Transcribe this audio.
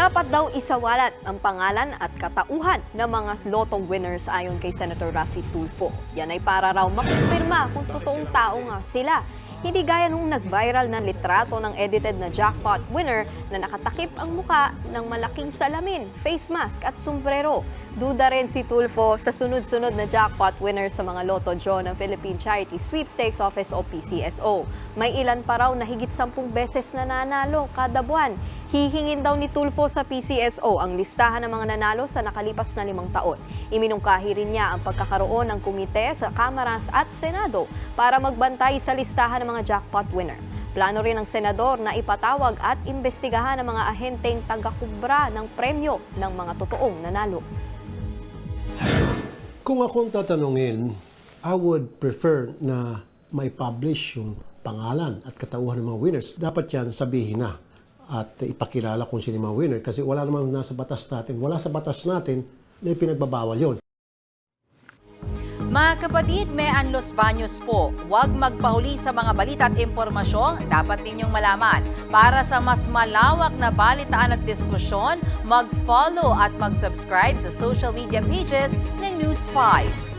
Dapat daw isawalat ang pangalan at katauhan ng mga lotto winners ayon kay Senator Raffy Tulfo. Yan ay para raw makumpirma kung totoong tao nga sila. Hindi gaya nung nag-viral na litrato ng edited na jackpot winner na nakatakip ang muka ng malaking salamin, face mask at sombrero. Duda rin si Tulfo sa sunod-sunod na jackpot winner sa mga lotto draw ng Philippine Charity Sweepstakes Office o PCSO. May ilan pa raw na higit 10 beses nananalo kada buwan. Hihingin daw ni Tulfo sa PCSO ang listahan ng mga nanalo sa nakalipas na 5 taon. Iminungkahi rin niya ang pagkakaroon ng komite sa Kamaras at Senado para magbantay sa listahan ng mga jackpot winner. Plano rin ng senador na ipatawag at imbestigahan ang mga ahenteng taga-kubra ng premyo ng mga totoong nanalo. Kung akong tatanungin, I would prefer na may publish yung pangalan at katauhan ng mga winners. Dapat yan sabihin na at ipakilala kung sino yung mga winner kasi wala namang nasa batas natin. Wala sa batas natin na ipinagbabawal yun. Mga kapatid, Mean Los Baños po, huwag magpahuli sa mga balita at impormasyong dapat ninyong malaman. Para sa mas malawak na balitaan at diskusyon, mag-follow at mag-subscribe sa social media pages ng News 5.